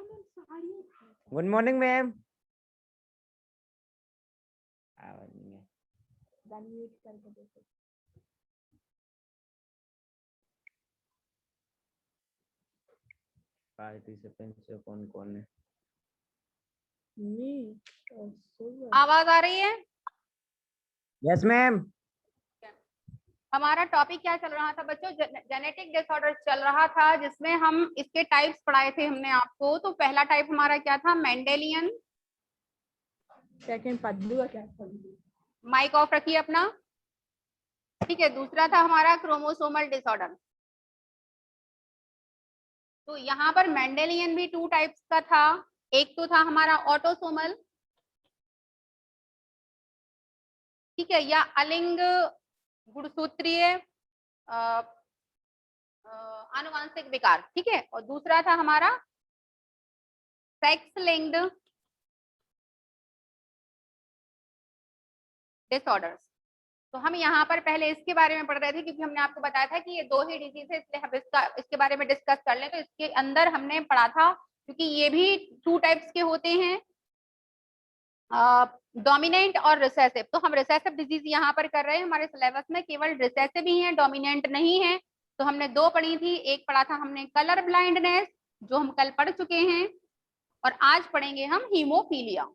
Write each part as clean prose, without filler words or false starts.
Good morning ma'am. आवाज नहीं है। म्यूट करके देखो। पार्टिसिपेंट्स से कौन कौन है? आवाज आ रही है? Yes ma'am. हमारा टॉपिक क्या चल रहा था बच्चों? जेनेटिक डिसऑर्डर चल रहा था, जिसमें हम इसके टाइप्स पढ़ाए थे हमने आपको। तो पहला टाइप हमारा क्या था? मेंडेलियन। सेकंड पद्दू का क्या? माइक ऑफ रखिए अपना। ठीक है। दूसरा था हमारा क्रोमोसोमल डिसऑर्डर। तो यहाँ पर मेंडेलियन भी 2 टाइप्स का था। एक तो था हमारा ऑटोसोमल, ठीक है, या अलिंग गुणसूत्रीय आनुवांशिक विकार, ठीक है। और दूसरा था हमारा सेक्स लिंक्ड डिसऑर्डर्स। तो हम यहाँ पर पहले इसके बारे में पढ़ रहे थे, क्योंकि हमने आपको बताया था कि ये 2 ही डिजीज है, इसलिए हम इसके बारे में डिस्कस कर लें। तो इसके अंदर हमने पढ़ा था, क्योंकि ये भी 2 टाइप्स के होते हैं, डोमिनेंट और रिसेसिव। तो हम रिसेसिव डिजीज यहाँ पर कर रहे हैं। हमारे सिलेबस में केवल रिसेसिव ही है, डोमिनेंट नहीं है। तो हमने 2 पढ़ी थी। एक पढ़ा था हमने कलर ब्लाइंडनेस, जो हम कल पढ़ चुके हैं, और आज पढ़ेंगे हम हीमोफीलिया।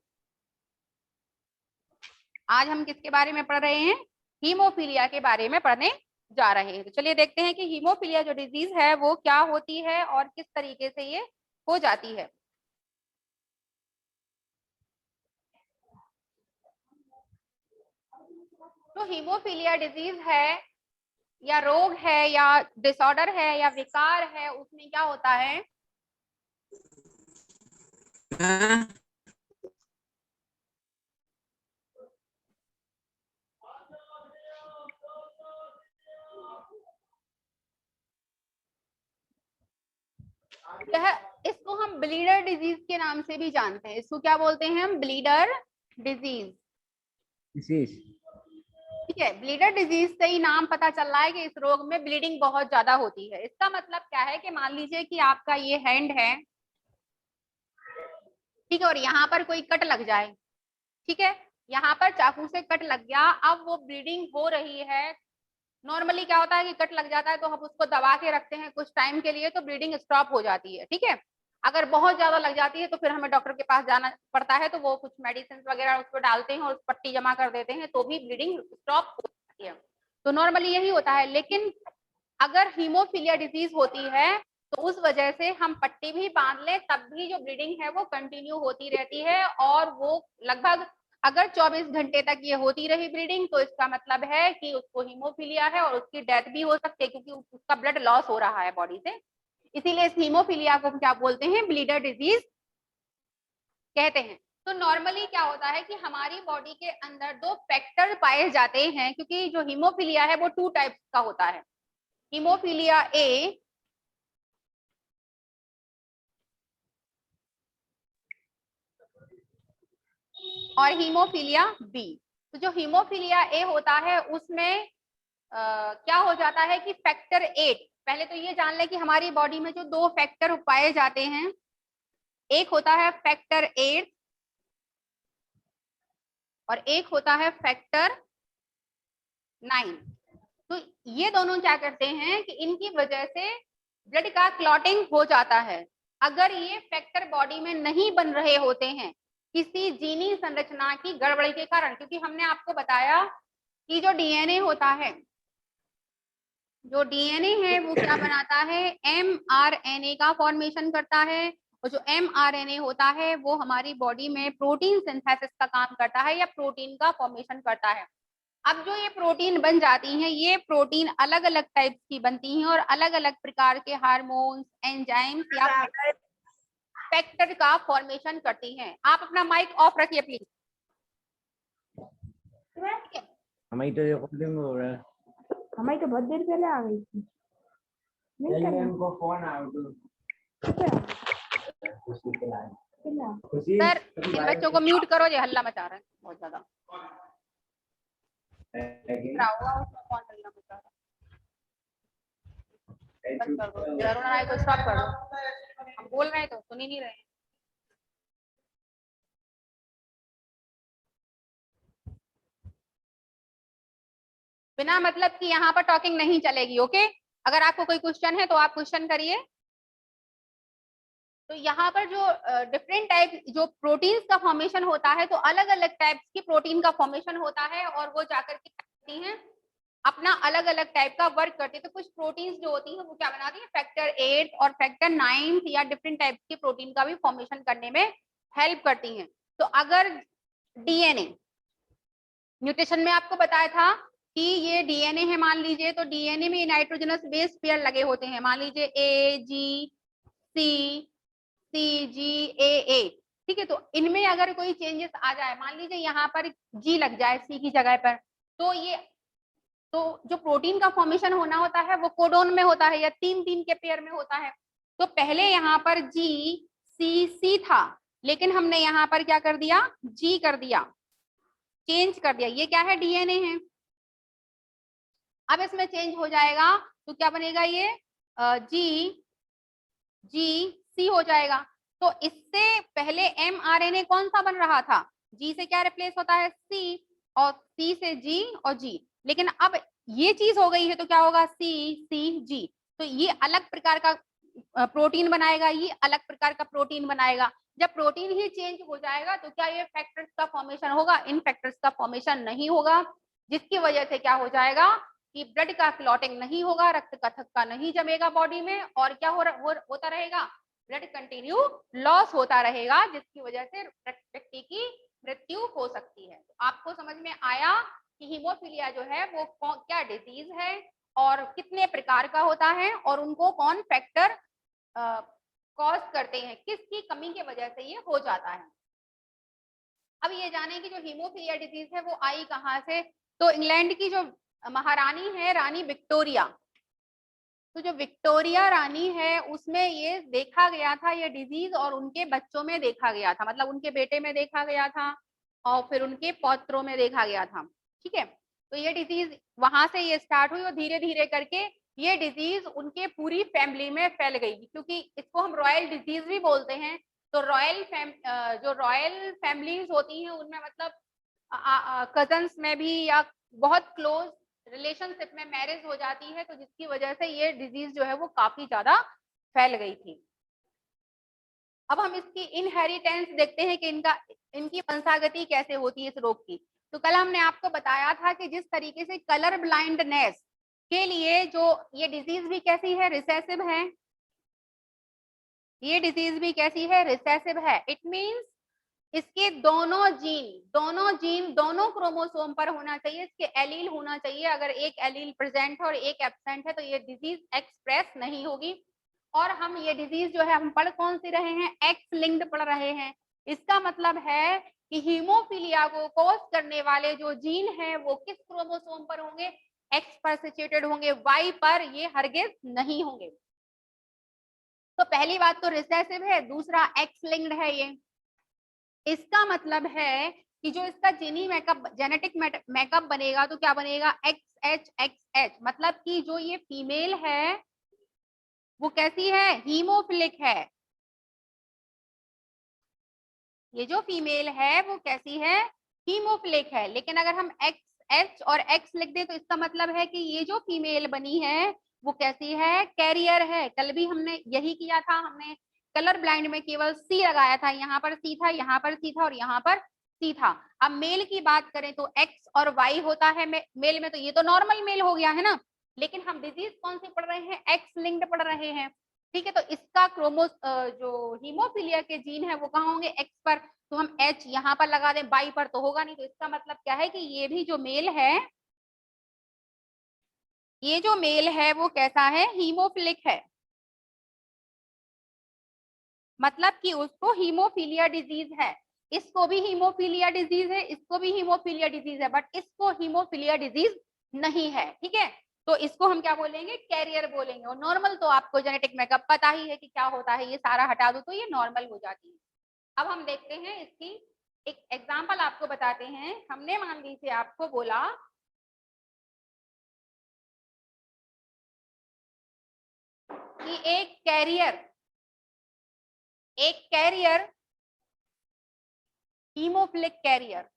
आज हम किसके बारे में पढ़ रहे हैं? हीमोफीलिया के बारे में पढ़ने जा रहे हैं। तो चलिए देखते हैं कि हीमोफीलिया जो डिजीज है वो क्या होती है और किस तरीके से ये हो जाती है। तो हीमोफीलिया डिजीज है या रोग है या डिसऑर्डर है या विकार है, उसमें क्या होता है? यह इसको हम ब्लीडर डिजीज के नाम से भी जानते हैं। इसको क्या बोलते हैं हम? Bleeder disease. ठीक है। ब्लीडर डिजीज से ही नाम पता चल रहा है कि इस रोग में ब्लीडिंग बहुत ज्यादा होती है। इसका मतलब क्या है कि मान लीजिए कि आपका ये हैंड है, ठीक है, और यहाँ पर कोई कट लग जाए, ठीक है, यहाँ पर चाकू से कट लग गया, अब वो ब्लीडिंग हो रही है। नॉर्मली क्या होता है कि कट लग जाता है तो हम उसको दबा के रखते हैं कुछ टाइम के लिए, तो ब्लीडिंग स्टॉप हो जाती है, ठीक है। अगर बहुत ज्यादा लग जाती है तो फिर हमें डॉक्टर के पास जाना पड़ता है, तो वो कुछ मेडिसिन वगैरह उसको डालते हैं और पट्टी जमा कर देते हैं, तो भी ब्लीडिंग स्टॉप हो जाती है। तो नॉर्मली यही होता है। लेकिन अगर हीमोफीलिया डिजीज होती है तो उस वजह से हम पट्टी भी बांध लें तब भी जो ब्लीडिंग है वो कंटिन्यू होती रहती है, और वो लगभग अगर 24 घंटे तक ये होती रही ब्लीडिंग, तो इसका मतलब है कि उसको हीमोफीलिया है और उसकी डेथ भी हो सकती है, क्योंकि उसका ब्लड लॉस हो रहा है बॉडी से। इसीलिए इस हीमोफीलिया को हम क्या बोलते हैं? ब्लीडर डिजीज कहते हैं। तो नॉर्मली क्या होता है कि हमारी बॉडी के अंदर 2 फैक्टर पाए जाते हैं, क्योंकि जो हीमोफीलिया है वो 2 टाइप्स का होता है, हीमोफीलिया ए और हीमोफीलिया बी। तो जो हीमोफीलिया ए होता है उसमें क्या हो जाता है कि फैक्टर 8, पहले तो ये जान लें कि हमारी बॉडी में जो 2 फैक्टर पाए जाते हैं, एक होता है फैक्टर 8 और एक होता है फैक्टर 9। तो ये दोनों क्या करते हैं कि इनकी वजह से ब्लड का क्लॉटिंग हो जाता है। अगर ये फैक्टर बॉडी में नहीं बन रहे होते हैं किसी जीनी संरचना की गड़बड़ी के कारण, क्योंकि हमने आपको बताया कि जो डीएनए होता है, जो डीएनए है वो क्या बनाता है? एमआरएनए का फॉर्मेशन करता है, और जो एमआरएनए होता है वो हमारी बॉडी में प्रोटीन सिंथेसिस का काम करता है या प्रोटीन का फॉर्मेशन करता है। अब जो ये प्रोटीन बन जाती हैं, ये प्रोटीन अलग अलग टाइप की बनती हैं और अलग अलग प्रकार के हार्मोन्स, एंजाइम्स या फैक्टर का फॉर्मेशन करती हैं। आप अपना माइक ऑफ रखिए प्लीज। हमारी तो रिकॉर्डिंग हो रहा है। हमारी तो बहुत देर पहले आ गई थी। उनको फोन आया सर इन बच्चों को म्यूट करो, ये हल्ला मचा रहे हैं बहुत ज्यादा। होगा उसमें कौन हल्ला मचा रहा है? बंद कर दो, अरुणा राय को स्टॉप कर दो। हम बोल रहे हैं तो सुन ही नहीं रहे हैं। बिना मतलब कि यहाँ पर टॉकिंग नहीं चलेगी। ओके, अगर आपको कोई क्वेश्चन है तो आप क्वेश्चन करिए। तो यहाँ पर जो डिफरेंट टाइप जो प्रोटीन्स का फॉर्मेशन होता है, तो अलग अलग टाइप्स की प्रोटीन का फॉर्मेशन होता है और वो जाकर के करती हैं अपना अलग अलग टाइप का वर्क करती है। तो कुछ प्रोटीन्स जो होती हैं वो क्या बनाती है, फैक्टर 8 और फैक्टर 9 या डिफरेंट टाइप की प्रोटीन का भी फॉर्मेशन करने में हेल्प करती हैं। तो अगर डीएनए, न्यूट्रिशन में आपको बताया था कि ये डीएनए है मान लीजिए, तो डीएनए में नाइट्रोजनस बेस पेयर लगे होते हैं, मान लीजिए ए जी सी सी जी ए। ठीक है, तो इनमें अगर कोई चेंजेस आ जाए, मान लीजिए यहाँ पर जी लग जाए सी की जगह पर, तो जो प्रोटीन का फॉर्मेशन होना होता है वो कोडोन में होता है या 3-3 के पेयर में होता है। तो पहले यहाँ पर जी सी सी था, लेकिन हमने यहाँ पर क्या कर दिया, जी कर दिया, चेंज कर दिया। ये क्या है, डीएनए है। अब इसमें चेंज हो जाएगा तो क्या बनेगा, ये जी जी सी हो जाएगा। तो इससे पहले mRNA कौन सा बन रहा था, जी से क्या रिप्लेस होता है, सी, और सी से जी और जी। लेकिन अब ये चीज हो गई है तो क्या होगा, सी सी जी। तो ये अलग प्रकार का प्रोटीन बनाएगा, ये अलग प्रकार का प्रोटीन बनाएगा। जब प्रोटीन ही चेंज हो जाएगा तो क्या ये फैक्टर्स का फॉर्मेशन होगा, इन फैक्टर्स का फॉर्मेशन नहीं होगा, जिसकी वजह से क्या हो जाएगा कि ब्लड का क्लॉटिंग नहीं होगा, रक्त का थक्का नहीं जमेगा बॉडी में, और क्या होता रहेगा, ब्लड कंटिन्यू लॉस होता रहेगा, जिसकी वजह से व्यक्ति की मृत्यु हो सकती है। तो आपको समझ में आया कि हीमोफीलिया जो है वो क्या डिजीज है और कितने प्रकार का होता है और उनको कौन फैक्टर कॉज करते हैं, किसकी कमी की वजह से ये हो जाता है। अब ये जाने कि जो हीमोफीलिया डिजीज है वो आई कहाँ से, तो इंग्लैंड की जो महारानी है, रानी विक्टोरिया, तो जो विक्टोरिया रानी है उसमें ये देखा गया था ये डिजीज, और उनके बच्चों में देखा गया था, मतलब उनके बेटे में देखा गया था और फिर उनके पौत्रों में देखा गया था। ठीक है, तो ये डिजीज वहां से ये स्टार्ट हुई और धीरे धीरे करके ये डिजीज उनके पूरी फैमिली में फैल गई, क्योंकि इसको हम रॉयल डिजीज भी बोलते हैं। तो जो रॉयल फैमिलीज होती हैं उनमें मतलब कजन्स में भी या बहुत क्लोज रिलेशनशिप में मैरिज हो जाती है, तो जिसकी वजह से ये डिजीज जो है वो काफी ज्यादा फैल गई थी। अब हम इसकी इनहेरिटेंस देखते हैं कि इनकी वंशागति कैसे होती है इस रोग की। तो कल हमने आपको बताया था कि जिस तरीके से कलर ब्लाइंडनेस के लिए जो ये डिजीज भी कैसी है, रिसेसिव है, ये डिजीज भी कैसी है, रिसेसिव है। इट मींस इसके दोनों क्रोमोसोम पर होना चाहिए, इसके एलील होना चाहिए। अगर एक एलील प्रेजेंट है और एक एब्सेंट है तो ये डिजीज एक्सप्रेस नहीं होगी। और हम ये डिजीज जो है हम पढ़ कौन सी रहे हैं, एक्स लिंक्ड पढ़ रहे हैं। इसका मतलब है कि हीमोफीलिया को कॉज करने वाले जो जीन है वो किस क्रोमोसोम पर होंगे, एक्स पर सिचुएटेड होंगे, वाई पर ये हरगिज नहीं होंगे। तो पहली बात तो रिसेसिव है, दूसरा एक्स लिंक्ड है ये। इसका मतलब है कि जो इसका जीनी मेकअप, जेनेटिक मेकअप बनेगा तो क्या बनेगा, XH, मतलब कि जो ये फीमेल है वो कैसी है, हीमोफिलिक है। ये जो फीमेल है वो कैसी है, हीमोफिलिक है। लेकिन अगर हम XH और X लिख दे तो इसका मतलब है कि ये जो फीमेल बनी है वो कैसी है, कैरियर है। कल भी हमने यही किया था, हमने कलर ब्लाइंड में केवल C लगाया था, यहाँ पर C था, यहाँ पर C था और यहाँ पर C था। अब मेल की बात करें तो X और Y होता है मेल में, तो ये तो नॉर्मल मेल हो गया है ना। लेकिन हम डिजीज कौन सी पढ़ रहे हैं, एक्स लिंक्ड पढ़ रहे हैं। ठीक है, तो इसका जो हीमोफीलिया के जीन है वो कहाँ होंगे, एक्स पर। तो हम H यहाँ पर लगा दें, बाई पर तो होगा नहीं। तो इसका मतलब क्या है कि ये भी जो मेल है, ये जो मेल है वो कैसा है, हीमोफिलिक है। मतलब कि उसको हीमोफीलिया डिजीज है। इसको भी हीमोफीलिया डिजीज है, इसको भी हीमोफीलिया डिजीज है, बट इसको हीमोफीलिया डिजीज नहीं है। ठीक है, तो इसको हम क्या बोलेंगे, कैरियर बोलेंगे। और नॉर्मल तो आपको जेनेटिक मेकअप पता ही है कि क्या होता है, ये सारा हटा दो तो ये नॉर्मल हो जाती है। अब हम देखते हैं इसकी एक एग्जाम्पल आपको बताते हैं। हमने मान लीजिए आपको बोला कि एक कैरियर हीमोफिलिक कैरियर,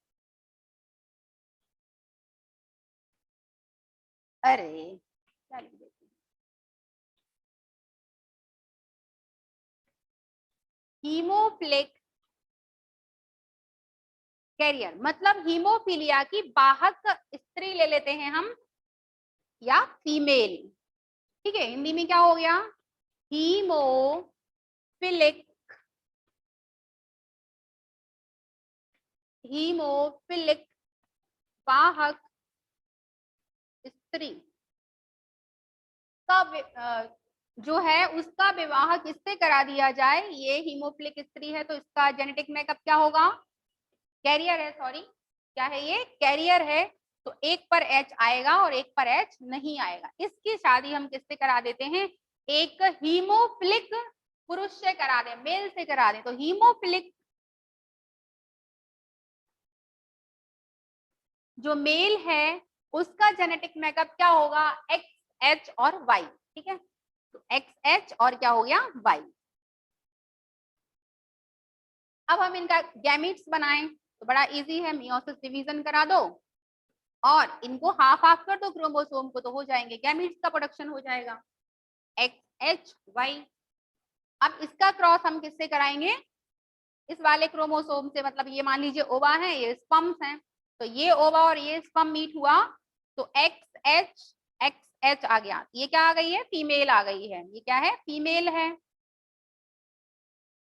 अरे क्या लिख देती हूँ? हीमोफिलिक कैरियर मतलब हीमोफीलिया की वाहक स्त्री ले लेते हैं हम या फीमेल। ठीक है, हिंदी में क्या हो गया? हीमोफिलिक वाहक स्त्री का जो है उसका विवाह किससे करा दिया जाए। ये हीमोफिलिक स्त्री है तो इसका जेनेटिक मेकअप क्या होगा? कैरियर है, सॉरी क्या है ये? कैरियर है। तो एक पर एच आएगा और एक पर एच नहीं आएगा। इसकी शादी हम किससे करा देते हैं? एक हीमोफिलिक पुरुष से करा दें, मेल से करा दें। तो हीमोफिलिक जो मेल है उसका जेनेटिक मेकअप क्या होगा? एक्स, एच और वाई। ठीक है, तो एक्स, एच और क्या हो गया? वाई। अब हम इनका गैमीट्स बनाएं तो बड़ा इजी है, मियोसिस डिवीजन करा दो और इनको हाफ हाफ कर दो क्रोमोसोम को, तो हो जाएंगे गैमीट्स का प्रोडक्शन हो जाएगा एक्स, एच, वाई। अब इसका क्रॉस हम किससे कराएंगे? इस वाले क्रोमोसोम से, मतलब ये मान लीजिए ओवा है, ये स्पर्म्स हैं, तो ये ओवा और ये स्पर्म मीट हुआ तो एक्स एच आ गया। ये क्या आ गई है? फीमेल आ गई है। ये क्या है? फीमेल है।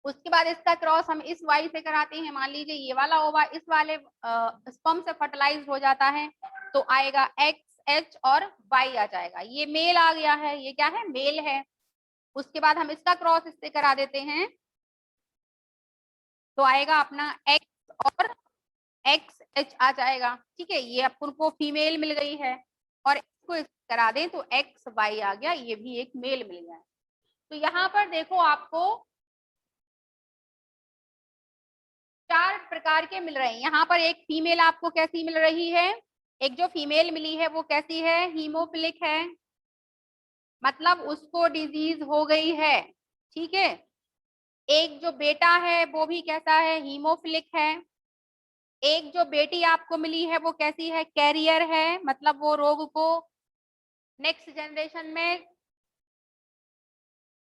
उसके बाद इसका क्रॉस हम इस वाई से कराते हैं। मान लीजिए ये वाला ओवा इस वाले स्पर्म से फर्टिलाइज हो जाता है तो आएगा एक्स, एच और वाई आ जाएगा। ये मेल आ गया है, ये क्या है? मेल है। उसके बाद हम इसका क्रॉस इससे करा देते हैं तो आएगा अपना एक्स और एक्स एच आ जाएगा। ठीक है, ये अपन को फीमेल मिल गई है और इसको करा दें तो एक्स वाई आ गया, ये भी एक मेल मिल गया। तो यहाँ पर देखो आपको 4 प्रकार के मिल रहे हैं। यहाँ पर एक फीमेल आपको कैसी मिल रही है? एक जो फीमेल मिली है वो कैसी है? हीमोफिलिक है, मतलब उसको डिजीज हो गई है। ठीक है, एक जो बेटा है वो भी कैसा है? हीमोफिलिक है। एक जो बेटी आपको मिली है वो कैसी है? कैरियर है, मतलब वो रोग को नेक्स्ट जनरेशन में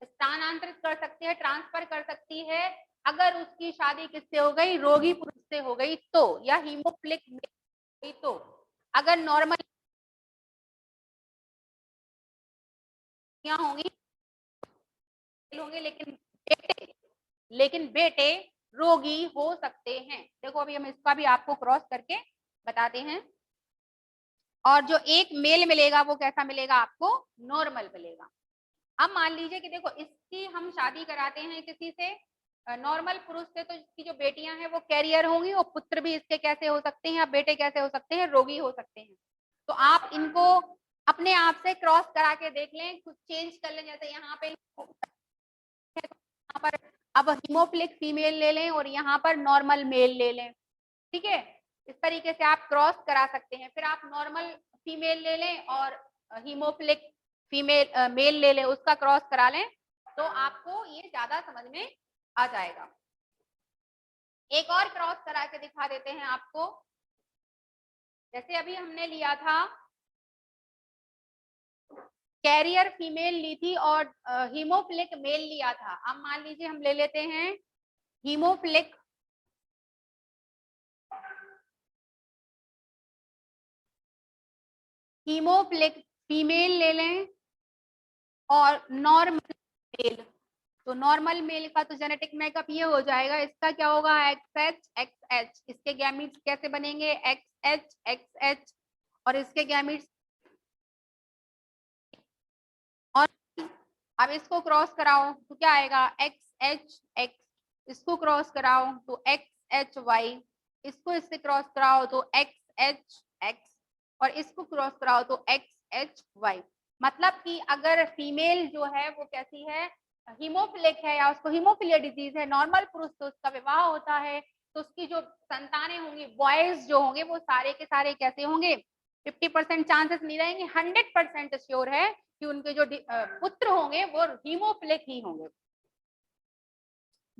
स्थानांतरित कर सकती है, ट्रांसफर कर सकती है। अगर उसकी शादी किससे हो गई? रोगी पुरुष से हो गई तो, या हीमोफिलिक हुई तो। अगर नॉर्मल होंगी होंगे लेकिन बेटे रोगी हो सकते हैं। देखो अभी हम इसका भी आपको क्रॉस करके बताते हैं। और जो एक मेल मिलेगा वो कैसा मिलेगा आपको? नॉर्मल मिलेगा। अब मान लीजिए कि देखो इसकी हम शादी कराते हैं किसी से नॉर्मल पुरुष से, तो इसकी जो बेटियां हैं वो कैरियर होंगी और पुत्र भी इसके कैसे हो सकते हैं? या बेटे कैसे हो सकते हैं? रोगी हो सकते हैं। तो आप इनको अपने आप से क्रॉस करा के देख लें, कुछ चेंज कर लें। जैसे यहाँ पे पर अब हीमोफिलिक फीमेल ले लें और यहाँ पर नॉर्मल मेल ले लें। ठीक है, इस तरीके से आप क्रॉस करा सकते हैं। फिर आप नॉर्मल फीमेल ले लें और हीमोफिलिक फीमेल मेल ले लें, उसका क्रॉस करा लें तो आपको ये ज्यादा समझ में आ जाएगा। एक और क्रॉस करा के दिखा देते हैं आपको। जैसे अभी हमने लिया था कैरियर फीमेल ली थी और हीमोफिलिक मेल लिया था। अब मान लीजिए हम ले लेते हैं हीमोफिलिक फीमेल ले लें और नॉर्मल मेल। तो नॉर्मल मेल का तो जेनेटिक मेकअप ये हो जाएगा, इसका क्या होगा? X H x H. इसके गैमीट्स कैसे बनेंगे? एक्स एच और इसके गैमीट्स। और अब इसको क्रॉस कराओ तो क्या आएगा? X H x. इसको क्रॉस कराओ तो एक्स एच वाई। इसको इससे क्रॉस कराओ तो एक्स एच एक्स और इसको क्रॉस कराओ तो एक्स एच वाई। मतलब कि अगर फीमेल जो है वो कैसी है? हीमोफिलिक है या उसको हीमोफिलिया डिजीज है, नॉर्मल पुरुष से उसका विवाह होता है तो उसकी जो संतानें होंगी, बॉयज जो होंगे वो सारे के सारे कैसे होंगे? 50% चांसेस नहीं रहेंगे, 100% श्योर है कि उनके जो पुत्र होंगे वो हीमोफिलिक ही होंगे।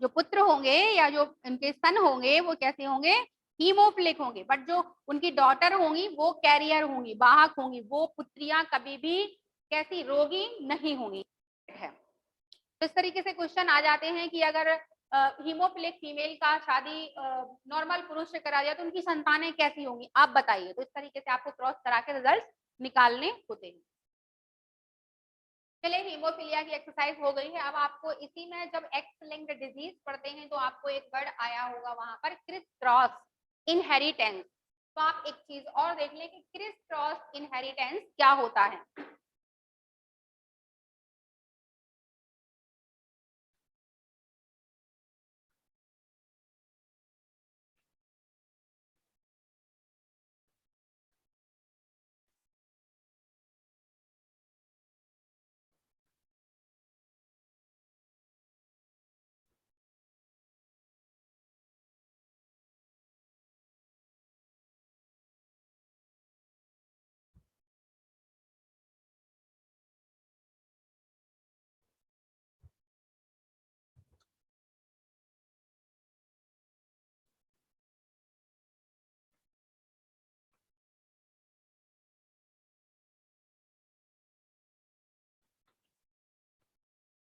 जो पुत्र होंगे या जो इनके सन होंगे वो कैसे होंगे? हीमोफिलिक होंगे, बट जो उनकी डॉटर होंगी वो कैरियर होंगी, वाहक होंगी, वो पुत्रियां कभी भी कैसी रोगी नहीं होंगी है। तो इस तरीके से क्वेश्चन आ जाते हैं कि अगर हीमोफिलिक फीमेल का शादी नॉर्मल पुरुष से करा जाए तो उनकी संतानें कैसी होंगी, आप बताइए। तो इस तरीके से आपको क्रॉस करा के रिजल्ट निकालने होते हैं। चलिए, हीमोफिलिया की एक्सरसाइज हो गई है। अब आपको इसी में जब एक्स लिंक्ड डिजीज पढ़ते हैं तो आपको एक वर्ड आया होगा वहां पर, क्रिस क्रॉस इनहेरिटेंस। तो आप एक चीज और देख लें कि क्रिस क्रॉस इनहेरिटेंस क्या होता है।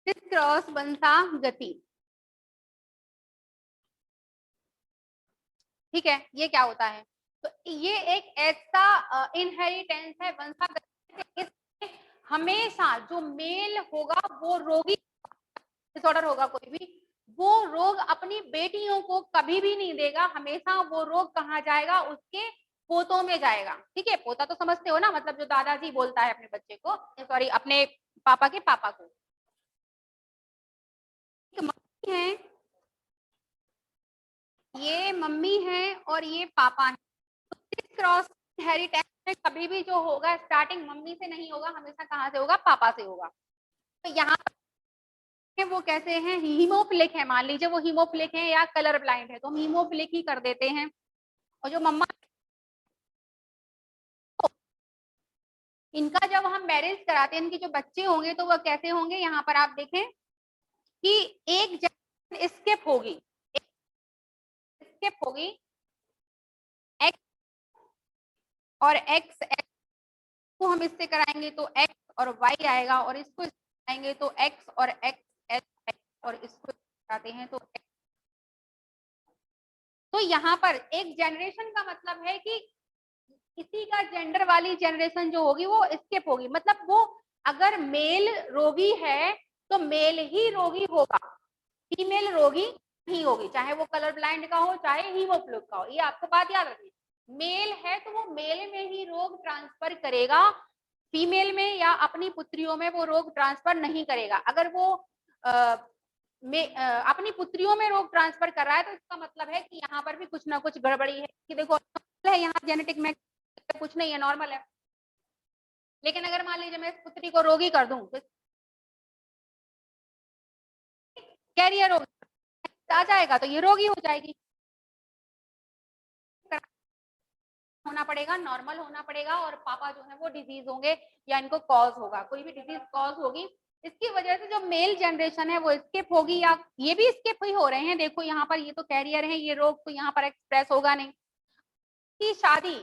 क्रिस क्रॉस वंशागति, ठीक है, ये क्या होता है? तो ये एक ऐसा इनहेरिटेंस है वंशागति, इसमें हमेशा जो मेल होगा वो रोगी, डिसऑर्डर होगा कोई भी, वो रोग अपनी बेटियों को कभी भी नहीं देगा, हमेशा वो रोग कहाँ जाएगा, उसके पोतों में जाएगा। ठीक है, पोता तो समझते हो ना, मतलब जो दादाजी बोलता है अपने बच्चे को, सॉरी अपने पापा के पापा को। मम्मी है, ये मम्मी है और ये पापा है। तो क्रॉस इनहेरिटेंस में कभी भी जो होगा स्टार्टिंग मम्मी से नहीं होगा, हमेशा कहाँ से होगा, पापा से होगा। तो यहाँ वो कैसे हैं, हीमोफिलिक है, मान लीजिए वो हीमोफिलिक है या कलर ब्लाइंड है तो हम हीमोफिलिक ही कर देते हैं। और जो मम्मा, इनका जब हम मैरिज कराते हैं, इनके जो बच्चे होंगे तो वह कैसे होंगे, यहाँ पर आप देखें कि एक जनरेशन स्किप होगी, स्किप होगी, एक्स और एक्स, एक्स को हम इससे कराएंगे तो एक्स और वाई आएगा, और इसको कराएंगे तो एक्स और एक्स, एक्स और इसको कराते हैं तो एक्स। तो यहाँ पर एक जनरेशन का मतलब है कि किसी का जेंडर वाली जनरेशन जो होगी वो स्किप होगी, मतलब वो अगर मेल रोगी है तो मेल ही रोगी होगा, फीमेल रोगी नहीं होगी, चाहे वो कलर ब्लाइंड का हो चाहे हीमोफिलिक का हो। ये आपको बात याद रखनी, मेल है तो वो मेल में ही रोग ट्रांसफर करेगा, फीमेल में या अपनी पुत्रियों में वो रोग ट्रांसफर नहीं करेगा। अगर वो अपनी पुत्रियों में रोग ट्रांसफर कर रहा है तो इसका मतलब है कि यहाँ पर भी कुछ ना कुछ गड़बड़ी है, कि देखो है यहाँ जेनेटिक में कुछ नहीं है, नॉर्मल है। लेकिन अगर मान लीजिए मैं इस पुत्री को रोगी कर दूं तो कैरियर आ जाएगा तो ये रोगी हो जाएगी। होना पड़ेगा, नॉर्मल होना पड़ेगा, और पापा जो है वो डिजीज होंगे या इनको कॉज होगा, कोई भी डिजीज कॉज होगी, इसकी वजह से जो मेल जनरेशन है वो स्किप होगी, या ये भी स्किप ही हो रहे हैं। देखो यहाँ पर ये तो कैरियर है, ये रोग तो यहाँ पर एक्सप्रेस होगा नहीं। की शादी,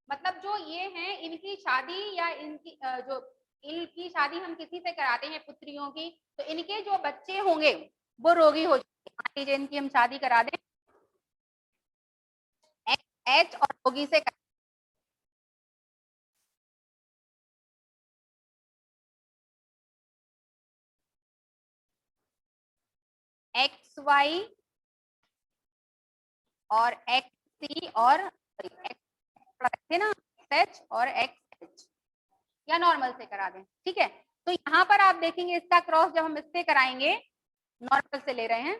मतलब जो ये हैं इनकी शादी या इनकी जो इनकी शादी हम किसी से कराते हैं पुत्रियों की, तो इनके जो बच्चे होंगे वो रोगी हो जाएंगे। मान लीजिए इनकी हम शादी करा दें एच और रोगी से एक्स वाई और एक्स सी और थे ना एच और एक्स एच, या नॉर्मल से करा दें। ठीक है, तो यहाँ पर आप देखेंगे इसका क्रॉस जब हम इससे कराएंगे, नॉर्मल से ले रहे हैं,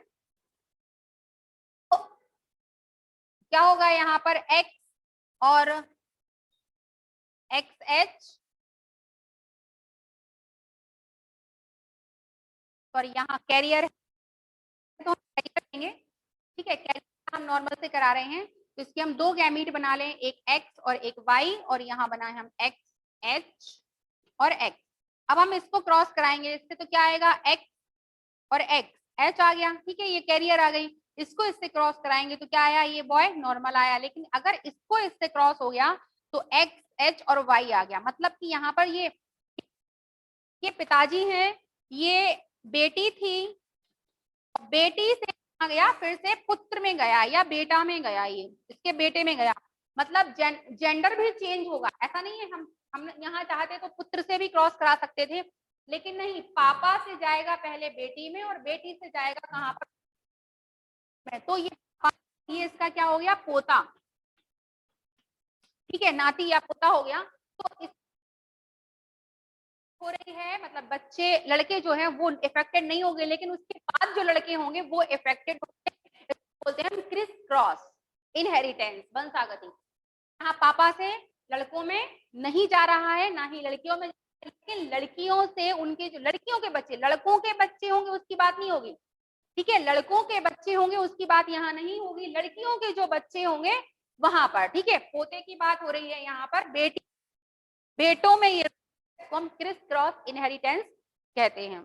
तो क्या होगा यहाँ पर एक्स और एक्स एच, और यहाँ कैरियर है तो हम कैरियर लेंगे। ठीक है, कैरियर हम नॉर्मल से करा रहे हैं तो इसके हम दो गैमीट बना लें, एक एक्स और एक वाई, और यहाँ बनाए हम एक्स एच और एक्स। अब हम इसको क्रॉस कराएंगे इससे तो क्या आएगा, एक्स और एक्स, एच आ गया। ठीक है, ये कैरियर आ गई। इसको इससे क्रॉस कराएंगे तो क्या आया, ये बॉय नॉर्मल आया। लेकिन अगर इसको इससे क्रॉस हो गया तो एक्स, एच और वाई आ गया। मतलब कि यहाँ पर ये पिताजी हैं, ये बेटी थी, बेटी से आ गया फिर से पुत्र में गया या बेटा में गया, ये इसके बेटे में गया। मतलब जेंडर भी चेंज होगा। ऐसा नहीं है हम यहाँ चाहते तो पुत्र से भी क्रॉस करा सकते थे, लेकिन नहीं, पापा से जाएगा पहले बेटी में और बेटी से जाएगा कहाँ पर, तो ये इसका क्या हो गया, पोता। ठीक है, नाती या पोता हो गया। तो इस हो रही है, मतलब बच्चे लड़के जो हैं वो इफेक्टेड नहीं होंगे, लेकिन उसके बाद जो लड़के होंगे वो इफेक्टेड होंगे। बोलते हैं क्रिस क्रॉस इनहेरिटेंस, वंशागति। यहाँ पापा से लड़कों में नहीं जा रहा है, ना ही लड़कियों में, लेकिन लड़कियों से उनके जो लड़कियों के बच्चे, लड़कों के बच्चे होंगे उसकी बात नहीं होगी। ठीक है, लड़कों के बच्चे होंगे उसकी बात यहाँ नहीं होगी, लड़कियों के जो बच्चे होंगे वहां पर। ठीक है, पोते की बात हो रही है यहाँ पर, बेटों में ये हम क्रिस क्रॉस इनहेरिटेंस कहते हैं।